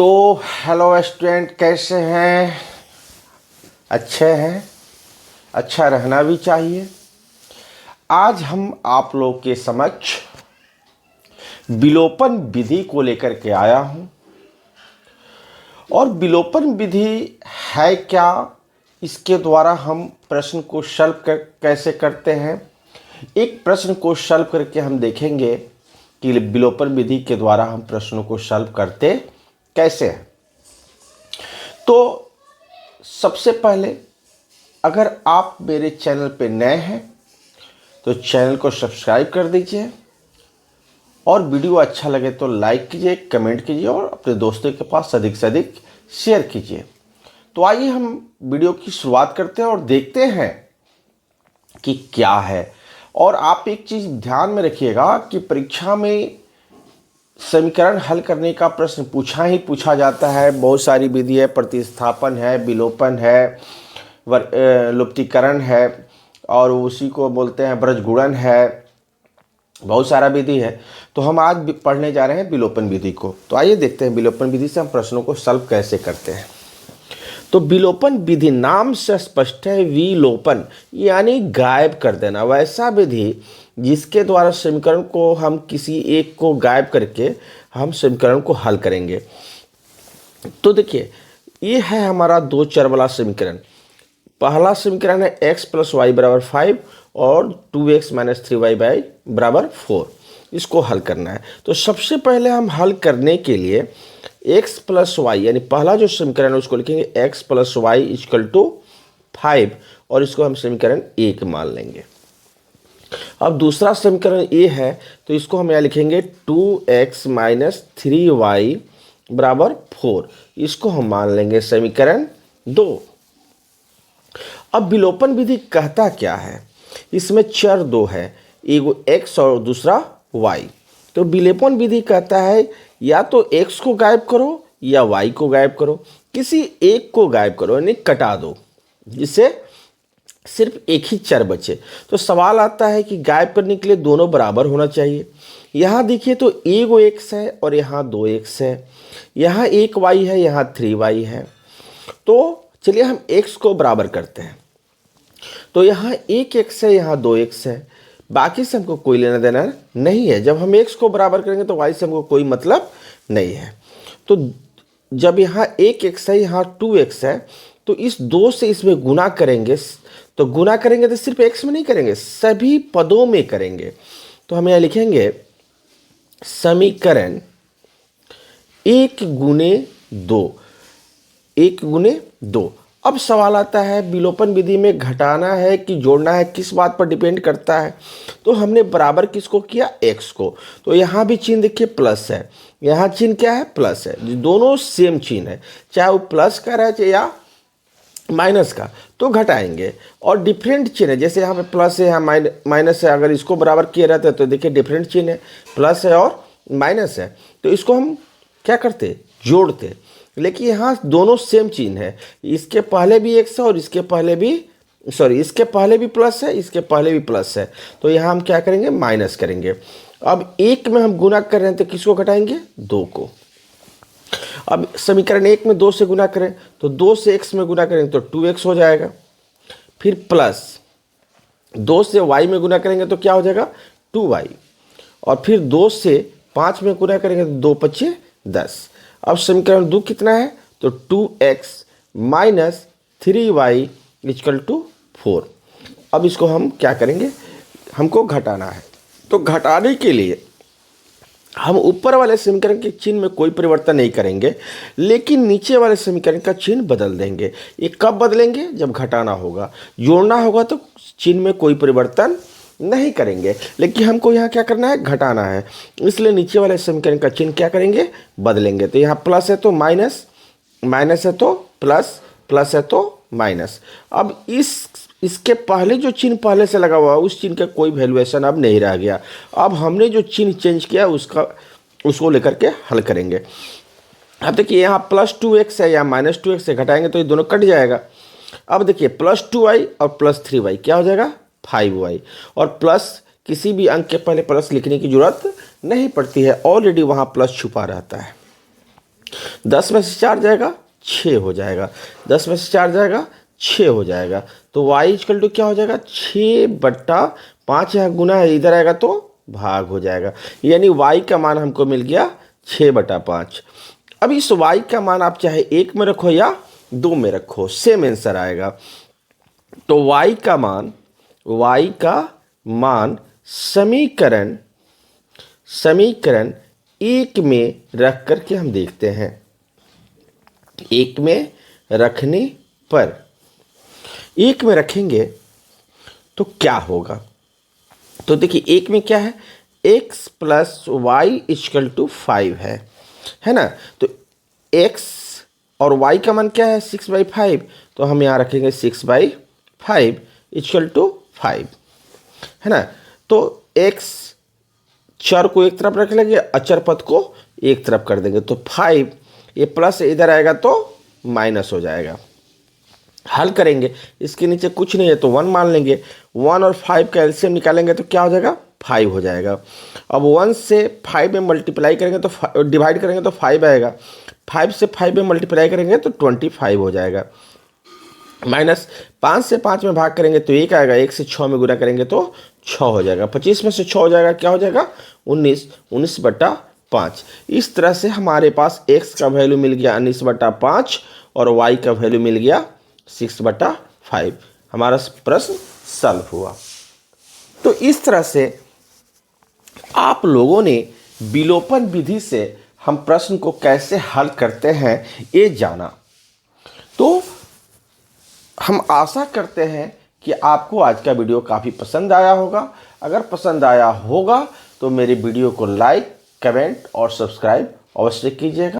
तो hello student, कैसे हैं? अच्छे हैं। अच्छा रहना भी चाहिए। आज हम आप लोग के समक्ष विलोपन विधि को लेकर के आया हूं। और विलोपन विधि है क्या, इसके द्वारा हम प्रश्न को कैसे करते हैं। एक प्रश्न को सॉल्व करके हम देखेंगे कि विलोपन विधि के द्वारा हम प्रश्नों को सॉल्व करते कैसे हैं। तो सबसे पहले, अगर आप मेरे चैनल पे नए हैं तो चैनल को सब्सक्राइब कर दीजिए और वीडियो अच्छा लगे तो लाइक कीजिए, कमेंट कीजिए और अपने दोस्तों के पास अधिक से अधिक शेयर कीजिए। तो आइए हम वीडियो की शुरुआत करते हैं और देखते हैं कि क्या है। और आप एक चीज़ ध्यान में रखिएगा कि परीक्षा में समीकरण हल करने का प्रश्न पूछा जाता है। बहुत सारी विधि है, प्रतिस्थापन है, विलोपन है, लुप्तीकरण है और उसी को बोलते हैं ब्रजगुणन है। बहुत सारा विधि है। तो हम आज पढ़ने जा रहे हैं विलोपन विधि को। तो आइए देखते हैं विलोपन विधि से हम प्रश्नों को सॉल्व कैसे करते हैं। तो विलोपन विधि नाम से स्पष्ट है, विलोपन यानी गायब कर देना। वैसा विधि जिसके द्वारा समीकरण को हम किसी एक को गायब करके हम समीकरण को हल करेंगे। तो देखिए, ये है हमारा दो चर वाला समीकरण। पहला समीकरण है x + y = 5 और 2x - 3y = 4। इसको हल करना है। तो सबसे पहले हम हल करने के लिए x + y यानी पहला जो समीकरण है उसको लिखेंगे x + y = 5 और इसको हम समीकरण 1 मान लेंगे। अब दूसरा समीकरण ये है तो इसको हम यहाँ लिखेंगे 2x - 3y = 4। इसको हम मान लेंगे समीकरण 2। अब विलोपन विधि कहता क्या है, इसमें चर दो है, एक x और दूसरा y। तो विलोपन विधि कहता है या तो x को गायब करो या y को गायब करो, किसी एक को गायब करो यानी कटा दो, जिससे सिर्फ एक ही चर बचे। तो सवाल आता है कि गायब करने के लिए दोनों बराबर होना चाहिए। यहाँ देखिए तो एगो x है और यहाँ 2x है, यहाँ 1y है, यहाँ 3y है। तो चलिए हम x को बराबर करते हैं। तो यहाँ 1x है, यहाँ 2x है, बाकी से हमको कोई लेना देना नहीं है। जब हम x को बराबर करेंगे तो y से हमको कोई मतलब नहीं है। तो जब यहाँ 1x है, यहाँ 2x है, तो इस 2 से इसमें गुना करेंगे। तो गुना करेंगे तो सिर्फ x में नहीं करेंगे, सभी पदों में करेंगे। तो हम यहाँ लिखेंगे समीकरण 1 × 2, 1 × 2। अब सवाल आता है विलोपन विधि में घटाना है कि जोड़ना है, किस बात पर डिपेंड करता है। तो हमने बराबर किसको किया, x को। तो यहाँ भी चिन्ह देखिए प्लस है, यहाँ चिन्ह क्या है, प्लस है। दोनों सेम चिन्ह है, चाहे वो प्लस का रहे या माइनस का, तो घटाएंगे। और डिफरेंट चिन्ह है, जैसे यहाँ पे प्लस है, यहाँ माइनस है। अगर इसको बराबर किए रहते तो देखिए डिफरेंट चिन्ह है, प्लस है और माइनस है। तो इसको हम क्या करते, जोड़ते। लेकिन यहाँ दोनों सेम चिन्ह है, इसके पहले भी x है और इसके पहले भी प्लस है, इसके पहले भी प्लस है। तो यहाँ हम क्या करेंगे, माइनस करेंगे। अब 1 में हम गुना कर रहे हैं तो किसको घटाएंगे, 2 को। अब समीकरण 1 में 2 से गुना करें तो 2 से x में गुना करेंगे तो 2x हो जाएगा। फिर प्लस 2 से y में गुना करेंगे तो क्या हो जाएगा, 2y। और फिर 2 से 5 में गुना करेंगे तो 2 × 5 = 10। अब समीकरण 2 कितना है, तो 2x - 3y = 4। अब इसको हम क्या करेंगे, हमको घटाना है। तो घटाने के लिए हम ऊपर वाले समीकरण के चिन्ह में कोई परिवर्तन नहीं करेंगे, लेकिन नीचे वाले समीकरण का चिन्ह बदल देंगे। ये कब बदलेंगे, जब घटाना होगा। जोड़ना होगा तो चिन्ह में कोई परिवर्तन नहीं करेंगे, लेकिन हमको यहाँ क्या करना है, घटाना है। इसलिए नीचे वाले समीकरण का चिन्ह क्या करेंगे, बदलेंगे। तो यहाँ प्लस है तो माइनस, माइनस है तो प्लस, प्लस है तो माइनस। अब इसके पहले जो चिन्ह पहले से लगा हुआ उस चिन्ह का कोई वैल्यूएशन अब नहीं रह गया। अब हमने जो चिन्ह चेंज किया उसको लेकर के हल करेंगे। अब देखिए यहाँ +2x है या -2x से घटाएंगे तो ये दोनों कट जाएगा। अब देखिए +2y और +3y क्या हो जाएगा, 5y। और प्लस किसी भी अंक के पहले प्लस लिखने की जरूरत नहीं पड़ती है, ऑलरेडी वहाँ प्लस छुपा रहता है। 10 में से 4 जाएगा 6 हो जाएगा, 10 में से 4 जाएगा 6 हो जाएगा। तो y इक्वल टू क्या हो जाएगा, 6/5, यहाँ गुना है, इधर आएगा तो भाग हो जाएगा। यानी y का मान हमको मिल गया 6/5। अब इस y का मान आप चाहे 1 में रखो या 2 में रखो, सेम आंसर आएगा। तो y का मान समीकरण 1 में रख करके हम देखते हैं। 1 में रखने पर, 1 में रखेंगे तो क्या होगा, तो देखिए 1 में क्या है, x + y = 5 है ना। तो x और y का मान क्या है, 6/5, तो हम यहाँ रखेंगे 6/5 = 5 है ना। तो x चर को एक तरफ रख लेंगे, अचर पद को एक तरफ कर देंगे, तो 5, ये प्लस इधर आएगा तो माइनस हो जाएगा। हल करेंगे, इसके नीचे कुछ नहीं है तो 1 मान लेंगे, 1 और 5 का एलसीएम निकालेंगे तो क्या हो जाएगा, 5 हो जाएगा। अब 1 से 5 में मल्टीप्लाई करेंगे तो डिवाइड करेंगे तो 5 आएगा, 5 से 5 में मल्टीप्लाई करेंगे तो 25 हो जाएगा। माइनस 5 से 5 में भाग करेंगे तो 1 आएगा, 1 से 6 में गुना करेंगे तो 6 हो जाएगा, 25 में से 6 हो जाएगा, क्या हो जाएगा 19, 19/5। इस तरह से हमारे पास x का वैल्यू मिल गया 19/5 और y का वैल्यू मिल गया 6/5। हमारा प्रश्न सॉल्व हुआ। तो इस तरह से आप लोगों ने विलोपन विधि से हम प्रश्न को कैसे हल करते हैं ये जाना। तो हम आशा करते हैं कि आपको आज का वीडियो काफ़ी पसंद आया होगा। अगर पसंद आया होगा तो मेरे वीडियो को लाइक, कमेंट और सब्सक्राइब अवश्य कीजिएगा।